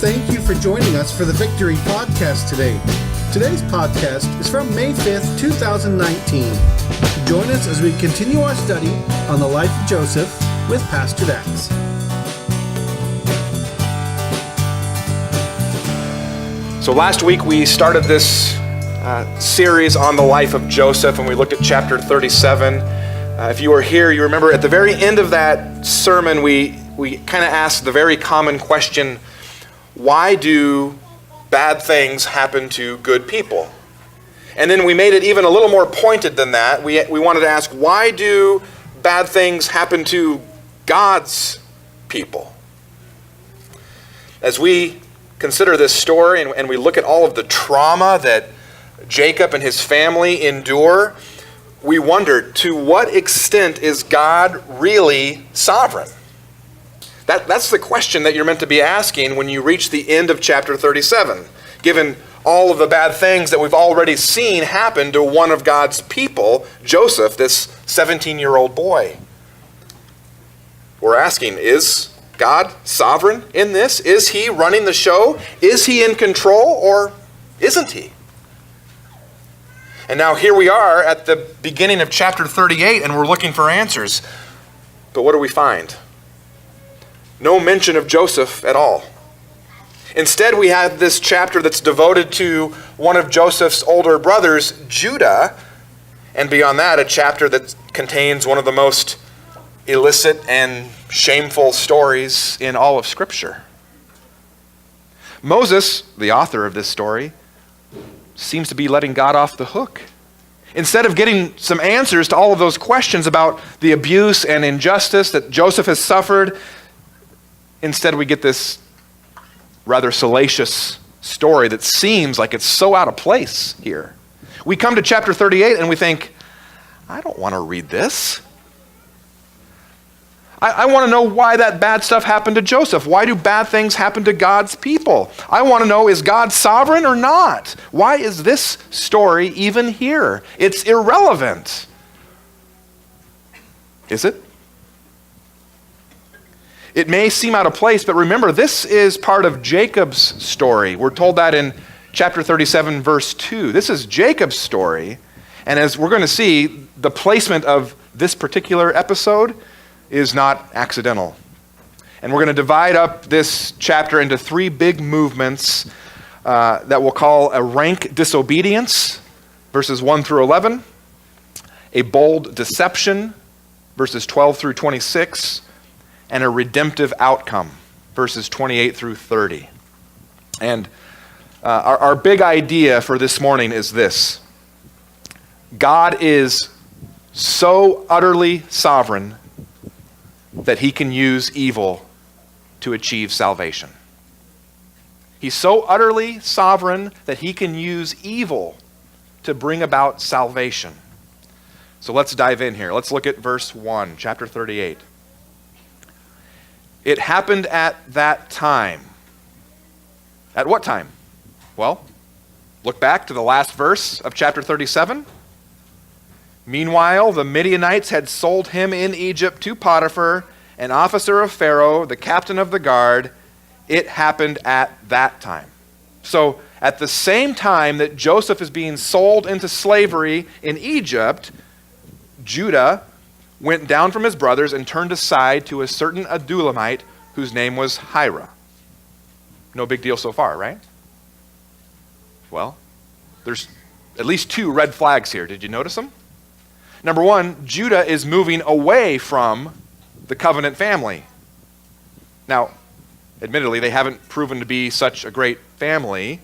Thank you for joining us for the Victory Podcast today. Today's podcast is from May 5th, 2019. Join us as we continue our study on the life of Joseph with Pastor Dax. So last week we started this series on the life of Joseph, and we looked at chapter 37. If you were here, you remember at the very end of that sermon, we kind of asked the very common question, why do bad things happen to good people? And then we made it even a little more pointed than that. We wanted to ask, why do bad things happen to God's people? As we consider this story and we look at all of the trauma that Jacob and his family endure, we wonder, to what extent is God really sovereign? That's the question that you're meant to be asking when you reach the end of chapter 37, given all of the bad things that we've already seen happen to one of God's people, Joseph, this 17-year-old boy. We're asking, is God sovereign in this? Is he running the show? Is he in control, or isn't he? And now here we are at the beginning of chapter 38, and we're looking for answers. But what do we find? No mention of Joseph at all. Instead, we have this chapter that's devoted to one of Joseph's older brothers, Judah, and beyond that, a chapter that contains one of the most illicit and shameful stories in all of Scripture. Moses, the author of this story, seems to be letting God off the hook. Instead of getting some answers to all of those questions about the abuse and injustice that Joseph has suffered, instead we get this rather salacious story that seems like it's so out of place here. We come to chapter 38 and we think, I don't want to read this. I want to know why that bad stuff happened to Joseph. Why do bad things happen to God's people? I want to know, is God sovereign or not? Why is this story even here? It's irrelevant. Is it? It may seem out of place, but remember, this is part of Jacob's story. We're told that in chapter 37, verse 2. This is Jacob's story, and as we're going to see, the placement of this particular episode is not accidental. And we're going to divide up this chapter into three big movements that we'll call a rank disobedience, verses 1 through 11, a bold deception, verses 12 through 26, and a redemptive outcome, verses 28 through 30. And our big idea for this morning is this: God is so utterly sovereign that he can use evil to achieve salvation. He's so utterly sovereign that he can use evil to bring about salvation. So let's dive in here. Let's look at verse 1, chapter 38. It happened at that time. At what time? Well, look back to the last verse of chapter 37. Meanwhile, the Midianites had sold him in Egypt to Potiphar, an officer of Pharaoh, the captain of the guard. It happened at that time. So, at the same time that Joseph is being sold into slavery in Egypt, Judah went down from his brothers and turned aside to a certain Adullamite whose name was Hira. No big deal so far, right? Well, there's at least two red flags here. Did you notice them? Number one, Judah is moving away from the covenant family. Now, admittedly, they haven't proven to be such a great family,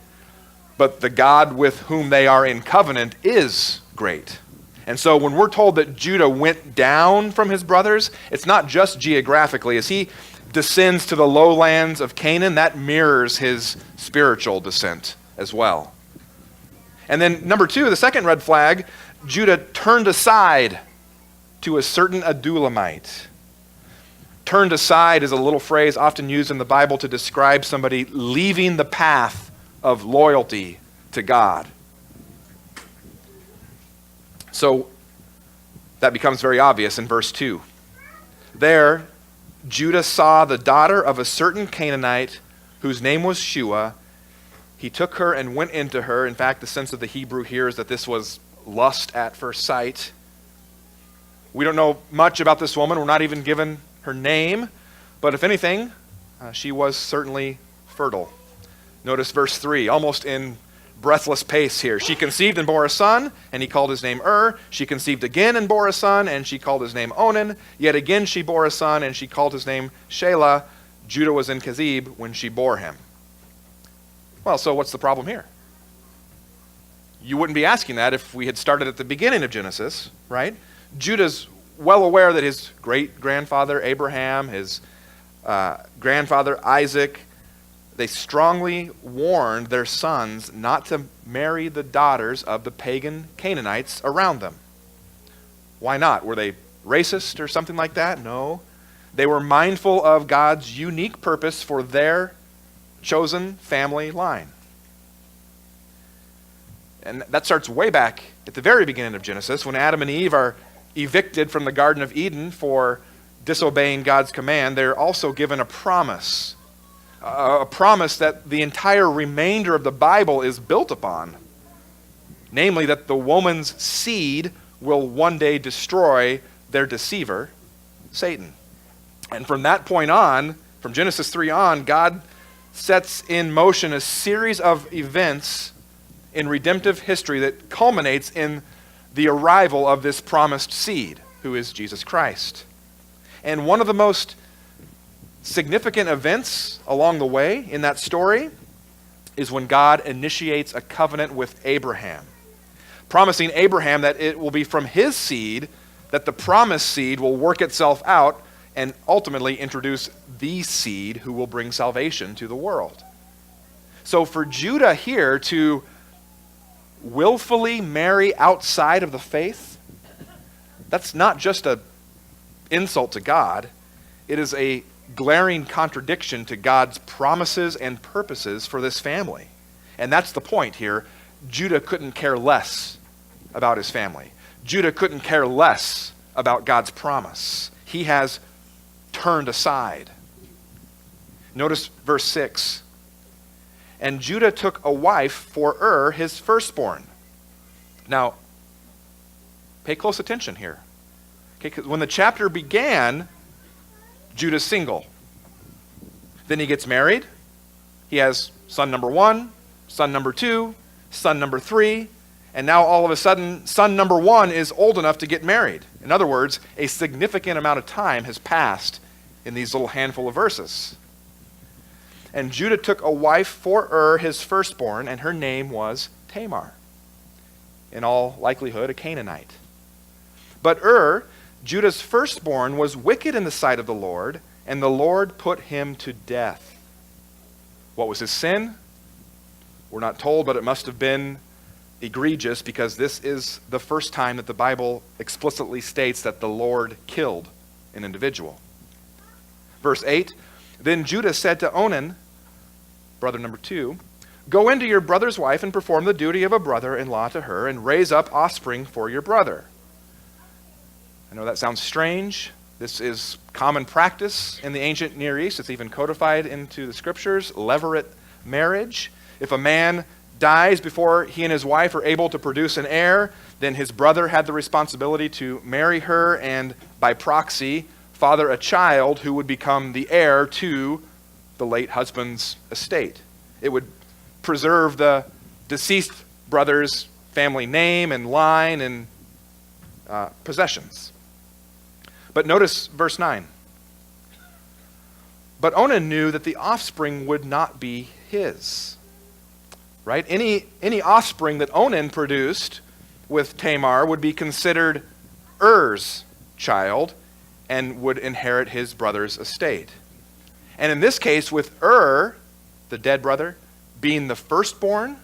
but the God with whom they are in covenant is great. And so when we're told that Judah went down from his brothers, it's not just geographically. As he descends to the lowlands of Canaan, that mirrors his spiritual descent as well. And then number two, the second red flag, Judah turned aside to a certain Adullamite. Turned aside is a little phrase often used in the Bible to describe somebody leaving the path of loyalty to God. So that becomes very obvious in verse 2. There, Judah saw the daughter of a certain Canaanite whose name was Shua. He took her and went into her. In fact, the sense of the Hebrew here is that this was lust at first sight. We don't know much about this woman. We're not even given her name. But if anything, she was certainly fertile. Notice verse 3, almost in breathless pace here. She conceived and bore a son, and he called his name She conceived again and bore a son, and she called his name Onan. Yet again she bore a son, and she called his name Shelah. Judah was in Kezib when she bore him. Well, so what's the problem here? You wouldn't be asking that if we had started at the beginning of Genesis, right? Judah's well aware that his great-grandfather Abraham, his grandfather Isaac, they strongly warned their sons not to marry the daughters of the pagan Canaanites around them. Why not? Were they racist or something like that? No. They were mindful of God's unique purpose for their chosen family line. And that starts way back at the very beginning of Genesis, when Adam and Eve are evicted from the Garden of Eden for disobeying God's command. They're also given a promise that the entire remainder of the Bible is built upon. Namely, that the woman's seed will one day destroy their deceiver, Satan. And from that point on, from Genesis 3 on, God sets in motion a series of events in redemptive history that culminates in the arrival of this promised seed, who is Jesus Christ. And one of the most significant events along the way in that story is when God initiates a covenant with Abraham, promising Abraham that it will be from his seed that the promised seed will work itself out and ultimately introduce the seed who will bring salvation to the world. So for Judah here to willfully marry outside of the faith, that's not just an insult to God. It is a glaring contradiction to God's promises and purposes for this family. And that's the point here. Judah couldn't care less about his family. Judah couldn't care less about God's promise. He has turned aside. Notice verse 6. And Judah took a wife for his firstborn. Now, pay close attention here. Okay, 'cause when the chapter began, Judah's single. Then he gets married. He has son number 1, son number 2, son number 3, and now all of a sudden, son number 1 is old enough to get married. In other words, a significant amount of time has passed in these little handful of verses. And Judah took a wife for his firstborn, and her name was Tamar. In all likelihood, a Canaanite. But Judah's firstborn, was wicked in the sight of the Lord, and the Lord put him to death. What was his sin? We're not told, but it must have been egregious, because this is the first time that the Bible explicitly states that the Lord killed an individual. Verse 8, then Judah said to Onan, brother number 2, go into your brother's wife and perform the duty of a brother-in-law to her, and raise up offspring for your brother. I know that sounds strange. This is common practice in the ancient Near East. It's even codified into the scriptures, levirate marriage. If a man dies before he and his wife are able to produce an heir, then his brother had the responsibility to marry her and, by proxy, father a child who would become the heir to the late husband's estate. It would preserve the deceased brother's family name and line and possessions. But notice verse 9. But Onan knew that the offspring would not be his. Right? Any offspring that Onan produced with Tamar would be considered Er's child and would inherit his brother's estate. And in this case, with the dead brother, being the firstborn,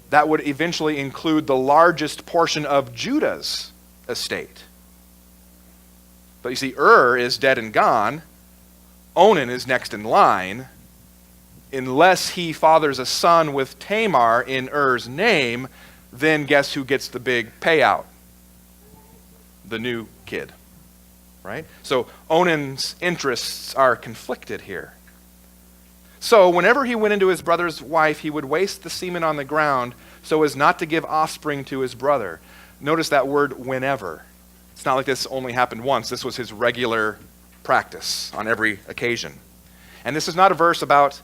that would eventually include the largest portion of Judah's estate. But you see, is dead and gone. Onan is next in line. Unless he fathers a son with Tamar in Er's name, then guess who gets the big payout? The new kid. Right? So Onan's interests are conflicted here. So whenever he went into his brother's wife, he would waste the semen on the ground so as not to give offspring to his brother. Notice that word whenever. It's not like this only happened once. This was his regular practice on every occasion. And this is not a verse about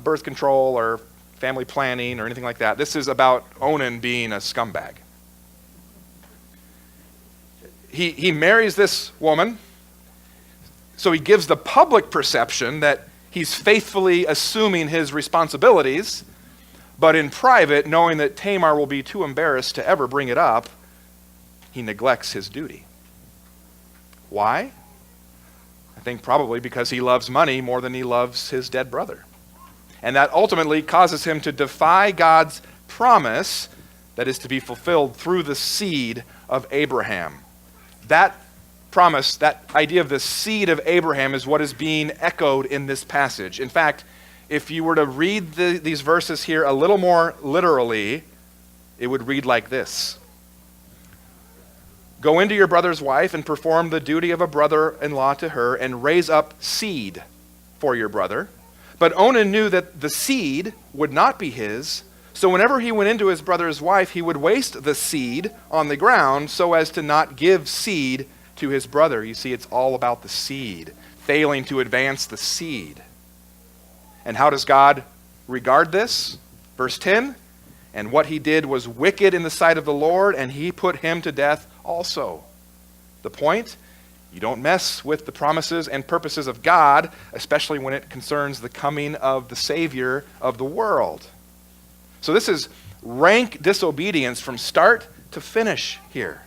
birth control or family planning or anything like that. This is about Onan being a scumbag. He marries this woman, so he gives the public perception that he's faithfully assuming his responsibilities, but in private, knowing that Tamar will be too embarrassed to ever bring it up, he neglects his duty. Why? I think probably because he loves money more than he loves his dead brother. And that ultimately causes him to defy God's promise that is to be fulfilled through the seed of Abraham. That promise, that idea of the seed of Abraham is what is being echoed in this passage. In fact, if you were to read these verses here a little more literally, it would read like this. Go into your brother's wife and perform the duty of a brother-in-law to her and raise up seed for your brother. But Onan knew that the seed would not be his, so whenever he went into his brother's wife, he would waste the seed on the ground so as to not give seed to his brother. You see, it's all about the seed, failing to advance the seed. And how does God regard this? Verse 10, and what he did was wicked in the sight of the Lord, and he put him to death also. The point? You don't mess with the promises and purposes of God, especially when it concerns the coming of the Savior of the world. So this is rank disobedience from start to finish here.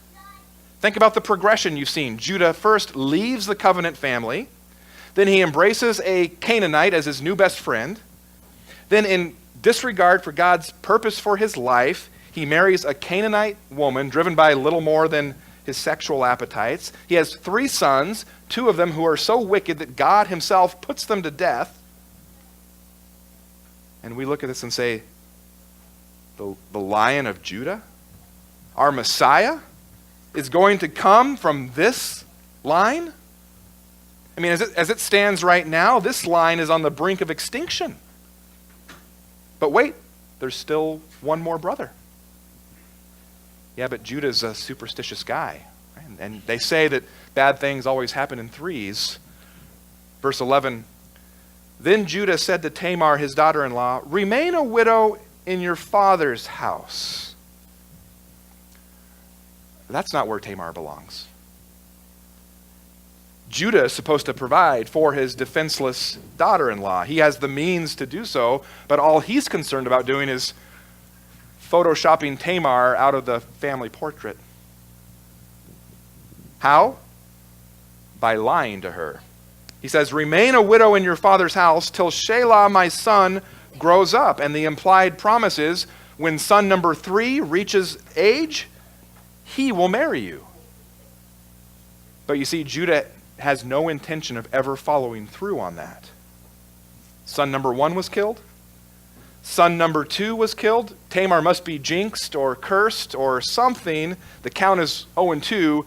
Think about the progression you've seen. Judah first leaves the covenant family. Then he embraces a Canaanite as his new best friend. Then in disregard for God's purpose for his life, he marries a Canaanite woman driven by little more than his sexual appetites. He has 3 sons, 2 of them who are so wicked that God himself puts them to death. And we look at this and say, the Lion of Judah, our Messiah, is going to come from this line? I mean, as it stands right now, this line is on the brink of extinction. But wait, there's still one more brother. Yeah, but Judah's a superstitious guy. Right? And they say that bad things always happen in threes. Verse 11, then Judah said to Tamar, his daughter-in-law, remain a widow in your father's house. That's not where Tamar belongs. Judah is supposed to provide for his defenseless daughter-in-law. He has the means to do so, but all he's concerned about doing is photoshopping Tamar out of the family portrait. How? By lying to her. He says, remain a widow in your father's house till Shelah, my son, grows up. And the implied promise is, when son number 3 reaches age, he will marry you. But you see, Judah has no intention of ever following through on that. Son number 1 was killed. Son number 2 was killed. Tamar must be jinxed or cursed or something. The count is 0-2.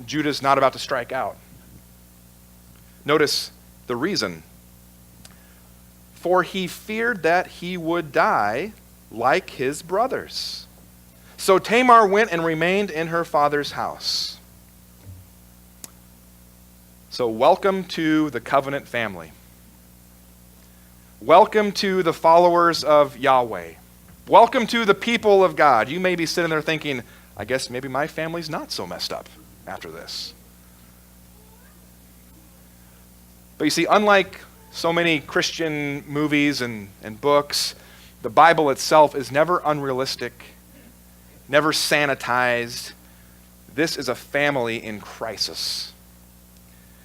Judah's not about to strike out. Notice the reason. For he feared that he would die like his brothers. So Tamar went and remained in her father's house. So welcome to the covenant family. Welcome to the followers of Yahweh. Welcome to the people of God. You may be sitting there thinking, I guess maybe my family's not so messed up after this. But you see, unlike so many Christian movies and books, the Bible itself is never unrealistic, never sanitized. This is a family in crisis.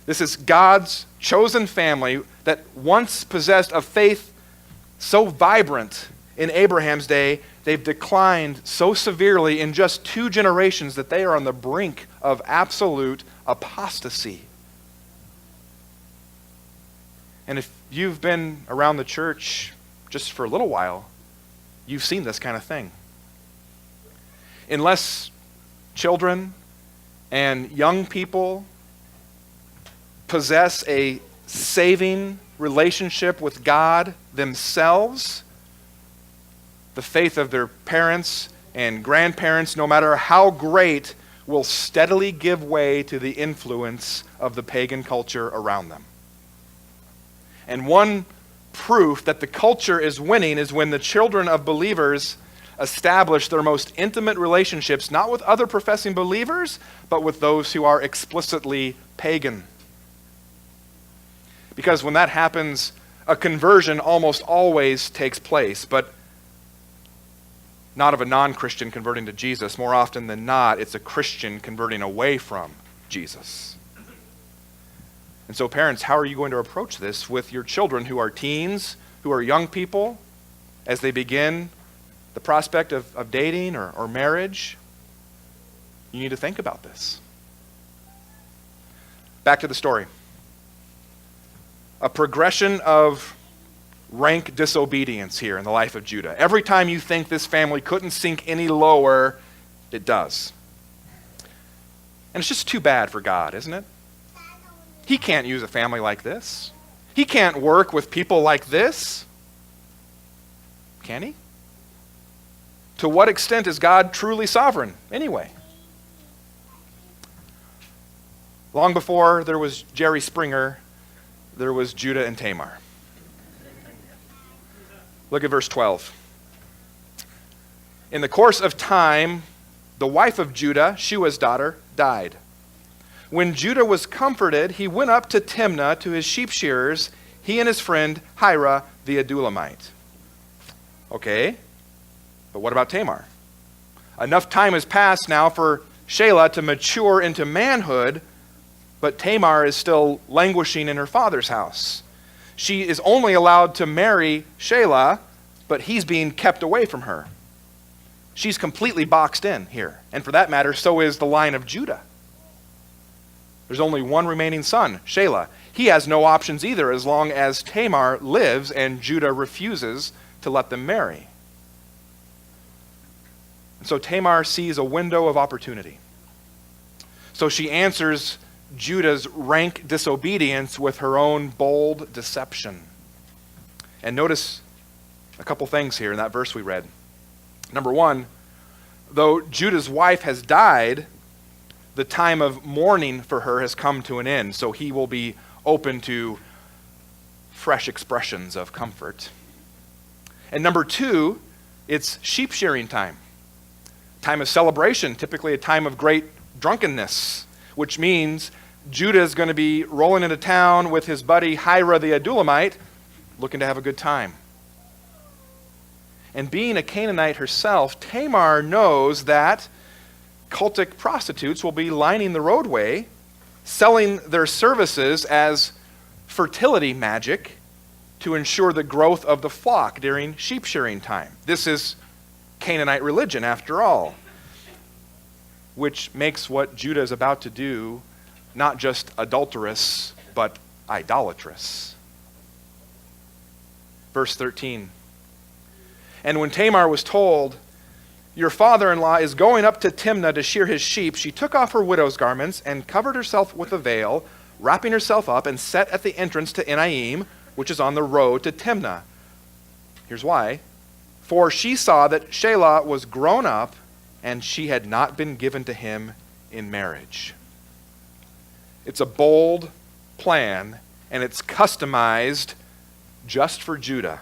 This is God's chosen family that once possessed a faith so vibrant in Abraham's day, they've declined so severely in just 2 generations that they are on the brink of absolute apostasy. And if you've been around the church just for a little while, you've seen this kind of thing. Unless children and young people possess a saving relationship with God themselves, the faith of their parents and grandparents, no matter how great, will steadily give way to the influence of the pagan culture around them. And one proof that the culture is winning is when the children of believers establish their most intimate relationships, not with other professing believers, but with those who are explicitly pagan. Because when that happens, a conversion almost always takes place, but not of a non-Christian converting to Jesus. More often than not, it's a Christian converting away from Jesus. And so parents, how are you going to approach this with your children who are teens, who are young people, as they begin the prospect of dating or marriage? You need to think about this. Back to the story. A progression of rank disobedience here in the life of Judah. Every time you think this family couldn't sink any lower, it does. And it's just too bad for God, isn't it? He can't use a family like this. He can't work with people like this. Can he? To what extent is God truly sovereign anyway? Long before there was Jerry Springer, there was Judah and Tamar. Look at verse 12. In the course of time, the wife of Judah, Shua's daughter, died. When Judah was comforted, he went up to Timnah to his sheep shearers, he and his friend Hira the Adullamite. Okay, but what about Tamar? Enough time has passed now for Shelah to mature into manhood, but Tamar is still languishing in her father's house. She is only allowed to marry Shelah, but he's being kept away from her. She's completely boxed in here. And for that matter, so is the line of Judah. There's only one remaining son, Shelah. He has no options either as long as Tamar lives and Judah refuses to let them marry. And so Tamar sees a window of opportunity. So she answers Judah's rank disobedience with her own bold deception. And notice a couple things here in that verse we read. Number one, though Judah's wife has died, the time of mourning for her has come to an end, so he will be open to fresh expressions of comfort. And number two, it's sheep shearing time. Time of celebration, typically a time of great drunkenness, which means Judah is going to be rolling into town with his buddy Hira the Adullamite, looking to have a good time. And being a Canaanite herself, Tamar knows that cultic prostitutes will be lining the roadway, selling their services as fertility magic to ensure the growth of the flock during sheep shearing time. This is Canaanite religion, after all, which makes what Judah is about to do not just adulterous, but idolatrous. Verse 13. And when Tamar was told, "Your father-in-law is going up to Timnah to shear his sheep," she took off her widow's garments and covered herself with a veil, wrapping herself up, and sat at the entrance to Enaim, which is on the road to Timnah. Here's why. For she saw that Shelah was grown up, and she had not been given to him in marriage. It's a bold plan, and it's customized just for Judah.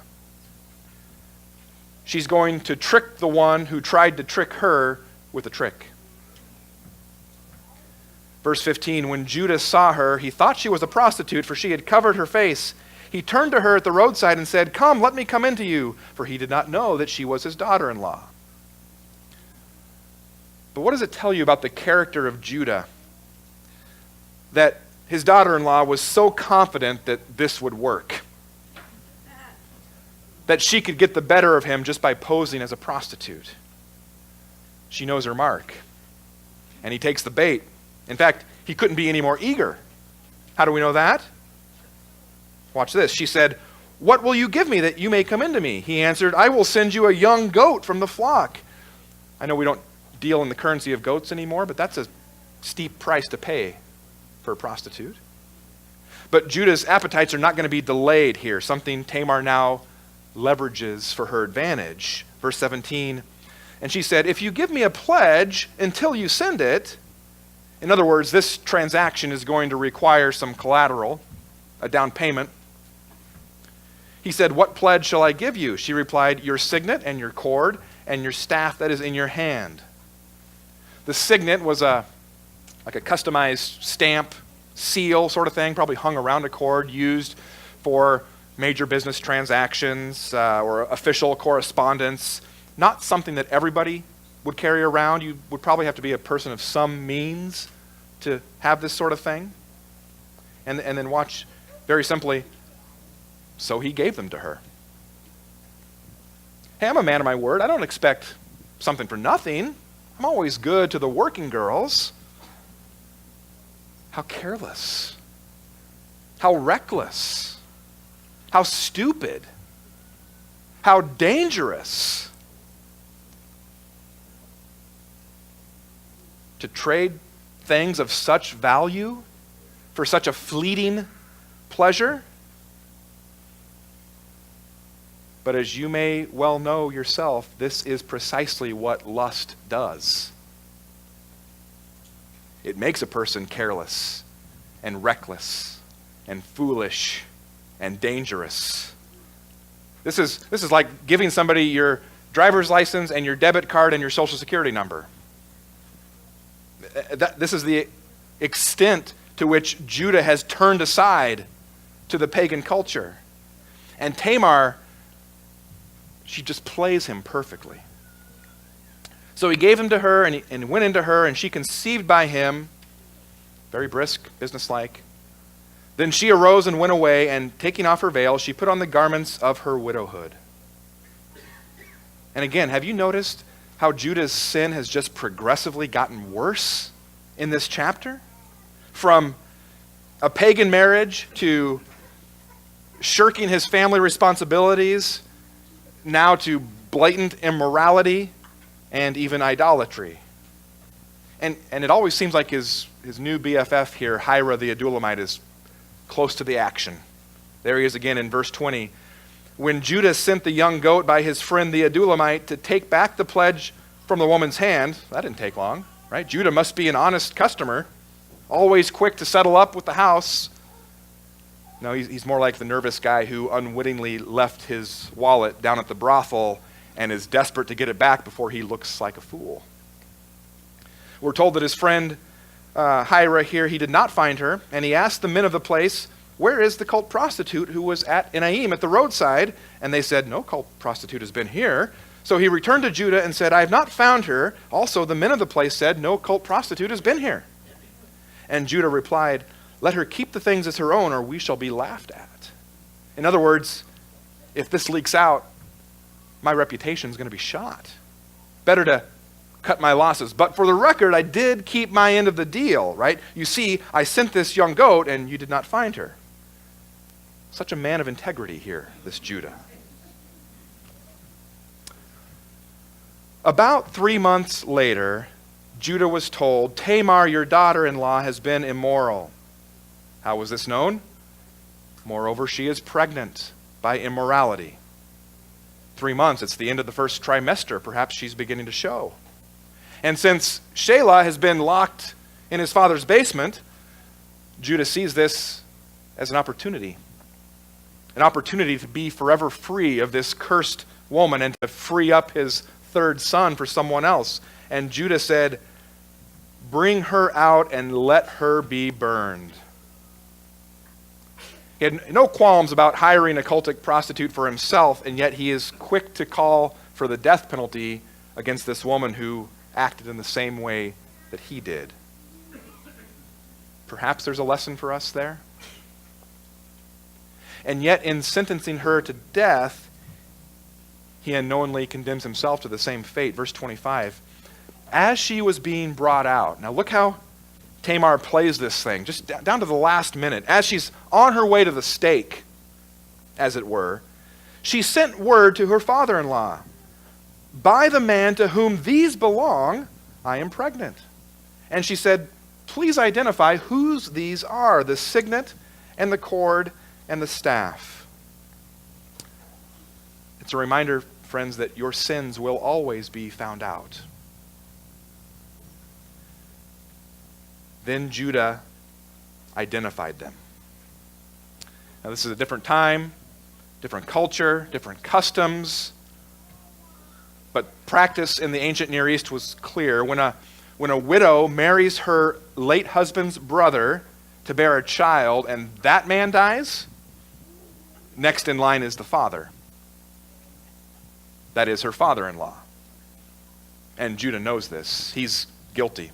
She's going to trick the one who tried to trick her with a trick. Verse 15, when Judah saw her, he thought she was a prostitute, for she had covered her face. He turned to her at the roadside and said, "Come, let me come in to you," for he did not know that she was his daughter-in-law. But what does it tell you about the character of Judah? That his daughter-in-law was so confident that this would work. That she could get the better of him just by posing as a prostitute. She knows her mark. And he takes the bait. In fact, he couldn't be any more eager. How do we know that? Watch this. She said, "What will you give me that you may come into me?" He answered, "I will send you a young goat from the flock." I know we don't deal in the currency of goats anymore, but that's a steep price to pay for a prostitute. But Judah's appetites are not going to be delayed here, something Tamar now leverages for her advantage. Verse 17, and she said, if you give me a pledge until you send it, in other words, this transaction is going to require some collateral, a down payment. He said, what pledge shall I give you? She replied, your signet and your cord and your staff that is in your hand. The signet was like a customized stamp, seal sort of thing, probably hung around a cord, used for major business transactions or official correspondence. Not something that everybody would carry around. You would probably have to be a person of some means to have this sort of thing. And then watch, very simply, so he gave them to her. Hey, I'm a man of my word. I don't expect something for nothing. I'm always good to the working girls. How careless. How reckless. How stupid. How dangerous. To trade things of such value for such a fleeting pleasure. But as you may well know yourself, this is precisely what lust does. It makes a person careless and reckless and foolish and dangerous. This is like giving somebody your driver's license and your debit card and your social security number. This is the extent to which Judah has turned aside to the pagan culture. And Tamar, she just plays him perfectly. So he gave him to her and went into her, and she conceived by him, very brisk, businesslike. Then she arose and went away, and taking off her veil, she put on the garments of her widowhood. And again, have you noticed how Judah's sin has just progressively gotten worse in this chapter? From a pagan marriage to shirking his family responsibilities, now to blatant immorality and even idolatry. And it always seems like his new BFF here, Hira the Adullamite, is close to the action. There he is again in verse 20. When Judah sent the young goat by his friend the Adullamite to take back the pledge from the woman's hand, that didn't take long, right? Judah must be an honest customer, always quick to settle up with the house. No, he's more like the nervous guy who unwittingly left his wallet down at the brothel and is desperate to get it back before he looks like a fool. We're told that his friend Hira here, he did not find her, and he asked the men of the place, where is the cult prostitute who was at Enaim at the roadside? And they said, no cult prostitute has been here. So he returned to Judah and said, I have not found her. Also the men of the place said, no cult prostitute has been here. And Judah replied, let her keep the things as her own, or we shall be laughed at. In other words, if this leaks out, my reputation is going to be shot. Better to cut my losses. But for the record, I did keep my end of the deal, right? You see, I sent this young goat, and you did not find her. Such a man of integrity here, this Judah. About 3 months later, Judah was told, Tamar, your daughter-in-law, has been immoral. How was this known? Moreover, she is pregnant by immorality. 3 months, it's the end of the first trimester. Perhaps she's beginning to show. And since Shelah has been locked in his father's basement, Judah sees this as an opportunity to be forever free of this cursed woman and to free up his third son for someone else. And Judah said, bring her out and let her be burned. He had no qualms about hiring a cultic prostitute for himself, and yet he is quick to call for the death penalty against this woman who acted in the same way that he did. Perhaps there's a lesson for us there. And yet in sentencing her to death, he unknowingly condemns himself to the same fate. Verse 25, as she was being brought out. Now look how Tamar plays this thing, just down to the last minute. As she's on her way to the stake, as it were, she sent word to her father-in-law, by the man to whom these belong, I am pregnant. And she said, please identify whose these are, the signet and the cord and the staff. It's a reminder, friends, that your sins will always be found out. Then Judah identified them. Now, this is a different time, different culture, different customs, but practice in the ancient Near East was clear. When a widow marries her late husband's brother to bear a child and that man dies, next in line is the father. That is her father-in-law. And Judah knows this. He's guilty,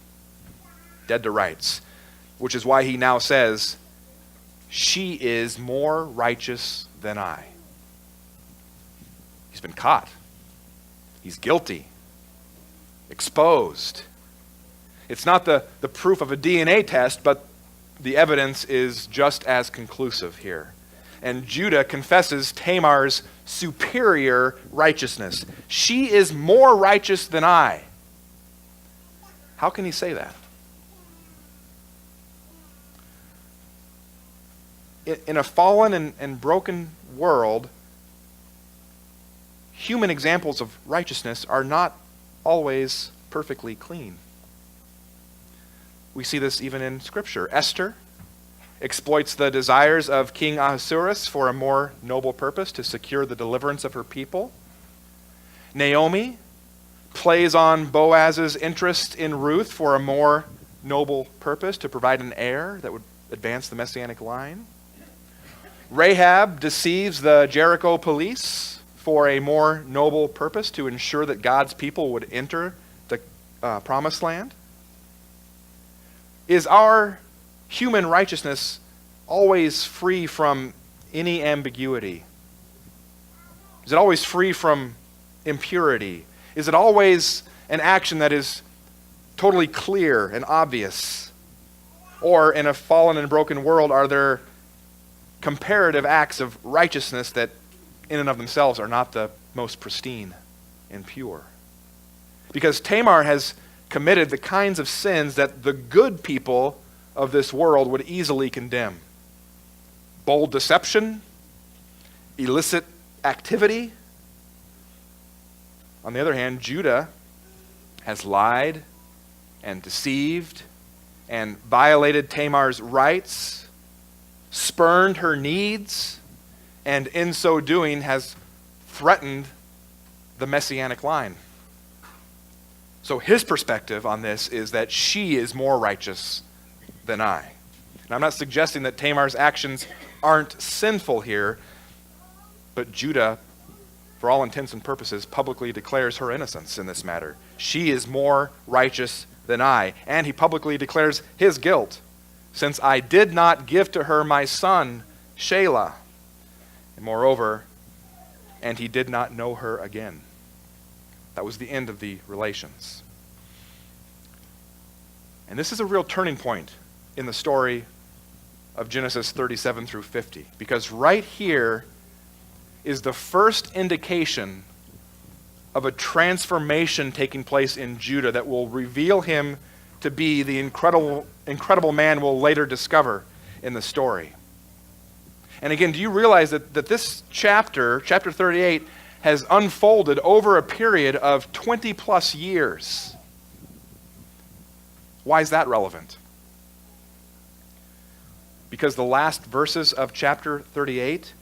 dead to rights, which is why he now says, she is more righteous than I. He's been caught. He's guilty, exposed. It's not the proof of a DNA test, but the evidence is just as conclusive here. And Judah confesses Tamar's superior righteousness. She is more righteous than I. How can he say that? In a fallen and broken world, human examples of righteousness are not always perfectly clean. We see this even in Scripture. Esther exploits the desires of King Ahasuerus for a more noble purpose, to secure the deliverance of her people. Naomi plays on Boaz's interest in Ruth for a more noble purpose, to provide an heir that would advance the Messianic line. Rahab deceives the Jericho police for a more noble purpose, to ensure that God's people would enter the promised land. Is our human righteousness always free from any ambiguity? Is it always free from impurity? Is it always an action that is totally clear and obvious? Or in a fallen and broken world, are there comparative acts of righteousness that in and of themselves are not the most pristine and pure? Because Tamar has committed the kinds of sins that the good people of this world would easily condemn. Bold deception, illicit activity. On the other hand, Judah has lied and deceived and violated Tamar's rights, spurned her needs, and in so doing has threatened the Messianic line. So his perspective on this is that she is more righteous than I. And I'm not suggesting that Tamar's actions aren't sinful here, but Judah, for all intents and purposes, publicly declares her innocence in this matter. She is more righteous than I. And he publicly declares his guilt, since I did not give to her my son, Shelah. And moreover, and he did not know her again. That was the end of the relations. And this is a real turning point in the story of Genesis 37 through 50, because right here is the first indication of a transformation taking place in Judah that will reveal him to be the incredible man we'll later discover in the story. And again, do you realize that this chapter 38, has unfolded over a period of 20 plus years? Why is that relevant? Because the last verses of chapter 38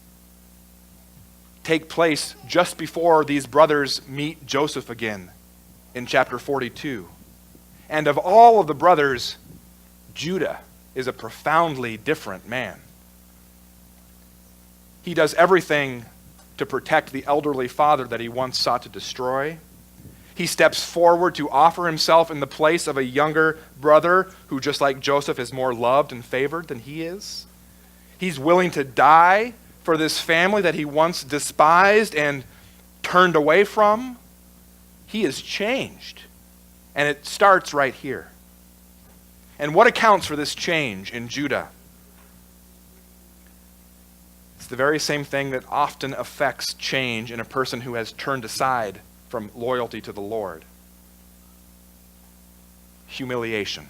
take place just before these brothers meet Joseph again in chapter 42. And of all of the brothers, Judah is a profoundly different man. He does everything to protect the elderly father that he once sought to destroy. He steps forward to offer himself in the place of a younger brother who, just like Joseph, is more loved and favored than he is. He's willing to die for this family that he once despised and turned away from. He is changed. And it starts right here. And what accounts for this change in Judah? It's the very same thing that often affects change in a person who has turned aside from loyalty to the Lord. Humiliation.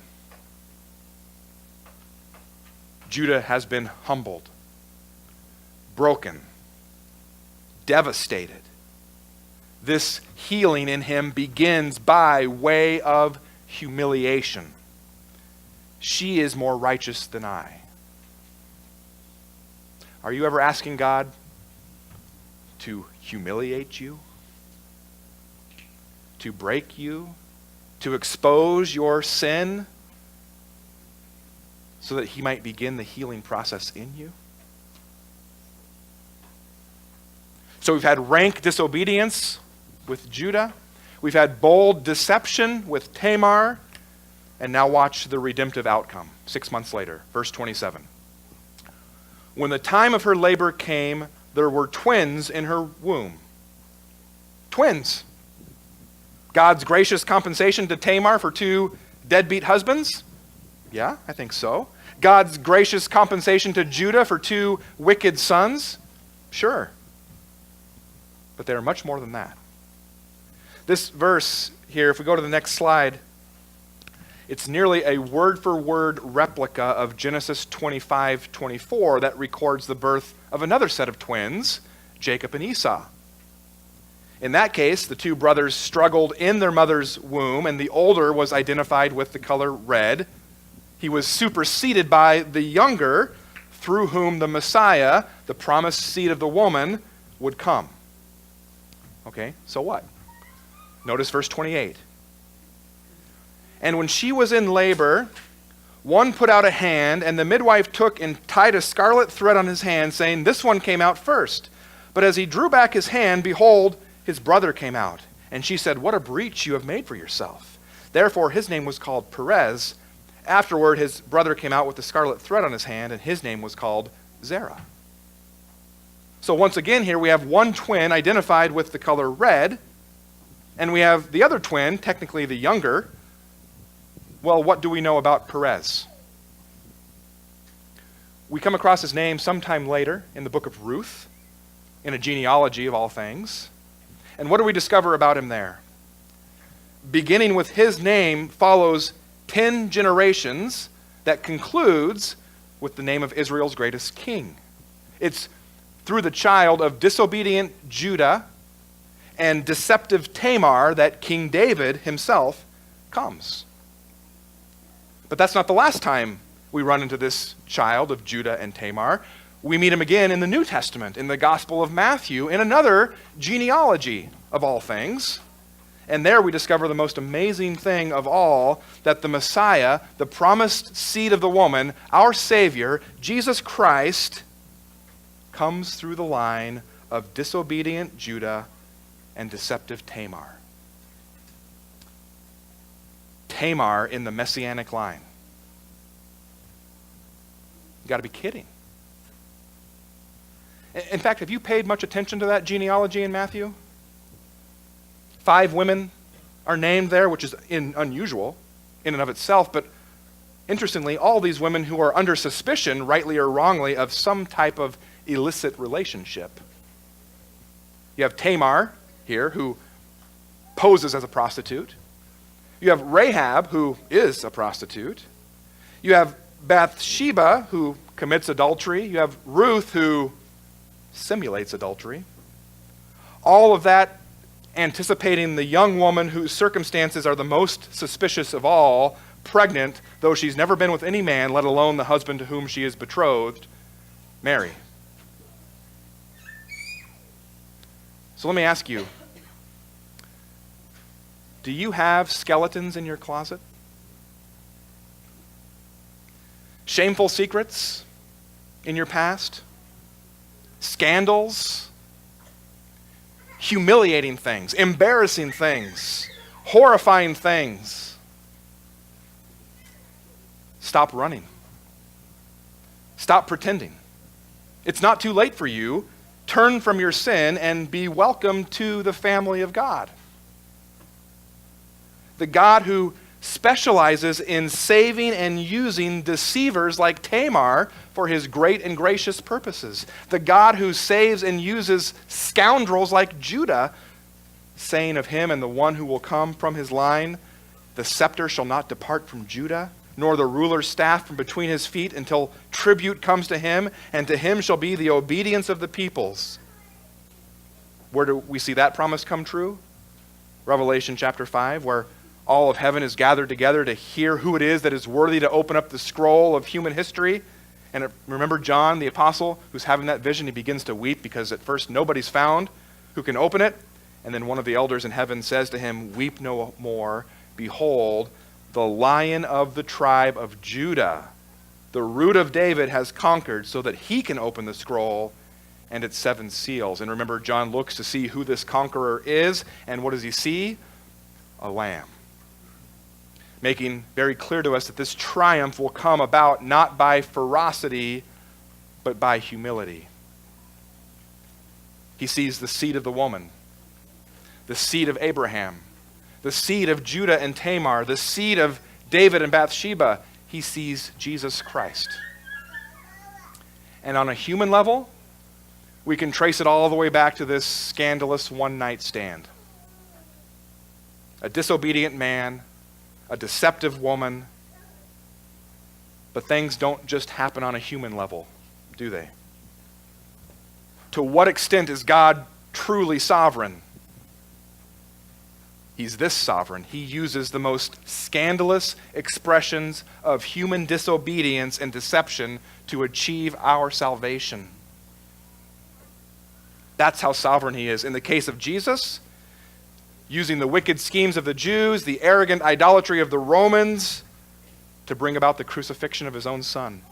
Judah has been humbled, broken, devastated. This healing in him begins by way of humiliation. She is more righteous than I. Are you ever asking God to humiliate you? To break you? To expose your sin so that he might begin the healing process in you? So we've had rank disobedience with Judah. We've had bold deception with Tamar. And now watch the redemptive outcome 6 months later, verse 27. When the time of her labor came, there were twins in her womb. Twins. God's gracious compensation to Tamar for 2 deadbeat husbands? Yeah, I think so. God's gracious compensation to Judah for 2 wicked sons? Sure. But they are much more than that. This verse here, if we go to the next slide, it's nearly a word-for-word replica of Genesis 25:24 that records the birth of another set of twins, Jacob and Esau. In that case, the 2 brothers struggled in their mother's womb, and the older was identified with the color red. He was superseded by the younger, through whom the Messiah, the promised seed of the woman, would come. Okay, so what? Notice verse 28. And when she was in labor, one put out a hand, and the midwife took and tied a scarlet thread on his hand, saying, "This one came out first." But as he drew back his hand, behold, his brother came out. And she said, "What a breach you have made for yourself." Therefore his name was called Perez. Afterward his brother came out with the scarlet thread on his hand, and his name was called Zerah. So once again here we have one twin identified with the color red, and we have the other twin, technically the younger. Well, what do we know about Perez? We come across his name sometime later in the book of Ruth, in a genealogy of all things. And what do we discover about him there? Beginning with his name follows 10 generations that concludes with the name of Israel's greatest king. It's through the child of disobedient Judah and deceptive Tamar that King David himself comes. But that's not the last time we run into this child of Judah and Tamar. We meet him again in the New Testament, in the Gospel of Matthew, in another genealogy of all things. And there we discover the most amazing thing of all, that the Messiah, the promised seed of the woman, our Savior, Jesus Christ, comes through the line of disobedient Judah and deceptive Tamar. Tamar in the messianic line. You got to be kidding. In fact, have you paid much attention to that genealogy in Matthew? 5 women are named there, which is unusual in and of itself, but interestingly, all these women who are under suspicion, rightly or wrongly, of some type of illicit relationship. You have Tamar here, who poses as a prostitute. You have Rahab, who is a prostitute. You have Bathsheba, who commits adultery. You have Ruth, who simulates adultery. All of that anticipating the young woman whose circumstances are the most suspicious of all, pregnant, though she's never been with any man, let alone the husband to whom she is betrothed, Mary. So let me ask you, do you have skeletons in your closet? Shameful secrets in your past? Scandals? Humiliating things, embarrassing things, horrifying things. Stop running. Stop pretending. It's not too late for you. Turn from your sin and be welcomed to the family of God. The God who specializes in saving and using deceivers like Tamar for his great and gracious purposes. The God who saves and uses scoundrels like Judah, saying of him and the one who will come from his line, "The scepter shall not depart from Judah nor the ruler's staff from between his feet until tribute comes to him, and to him shall be the obedience of the peoples. Where do we see that promise come true? Revelation chapter 5, where all of heaven is gathered together to hear who it is that is worthy to open up the scroll of human history. And remember John, the apostle, who's having that vision, he begins to weep because at first nobody's found who can open it. And then one of the elders in heaven says to him, "Weep no more. Behold, the Lion of the tribe of Judah, the root of David, has conquered so that he can open the scroll and its 7 seals." And remember, John looks to see who this conqueror is, and what does he see? A lamb. Making very clear to us that this triumph will come about not by ferocity, but by humility. He sees the seed of the woman, the seed of Abraham, the seed of Judah and Tamar, the seed of David and Bathsheba. He sees Jesus Christ. And on a human level, we can trace it all the way back to this scandalous one-night stand. A disobedient man, a deceptive woman. But things don't just happen on a human level, do they? To what extent is God truly sovereign? He's this sovereign. He uses the most scandalous expressions of human disobedience and deception to achieve our salvation. That's how sovereign he is. In the case of Jesus, using the wicked schemes of the Jews, the arrogant idolatry of the Romans, to bring about the crucifixion of his own son.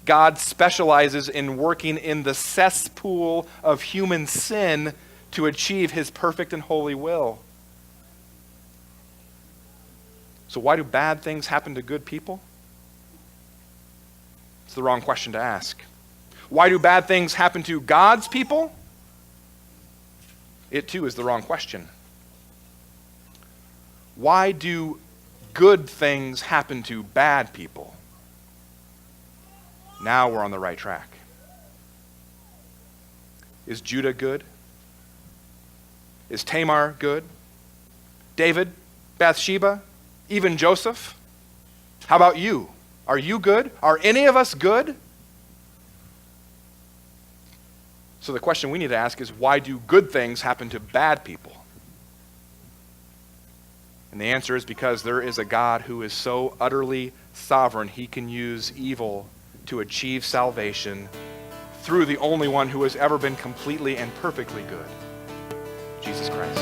God specializes in working in the cesspool of human sin to achieve his perfect and holy will. So why do bad things happen to good people? It's the wrong question to ask. Why do bad things happen to God's people? It too is the wrong question. Why do good things happen to bad people? Now we're on the right track. Is Judah good? Is Tamar good? David? Bathsheba? Even Joseph? How about you? Are you good? Are any of us good? So the question we need to ask is, why do good things happen to bad people? And the answer is because there is a God who is so utterly sovereign, he can use evil to achieve salvation through the only one who has ever been completely and perfectly good, Jesus Christ.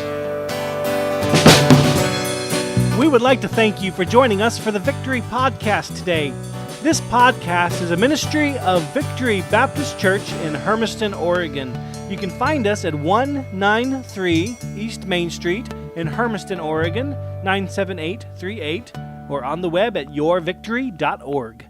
We would like to thank you for joining us for the Victory Podcast today. This podcast is a ministry of Victory Baptist Church in Hermiston, Oregon. You can find us at 193 East Main Street in Hermiston, Oregon, 97838, or on the web at yourvictory.org.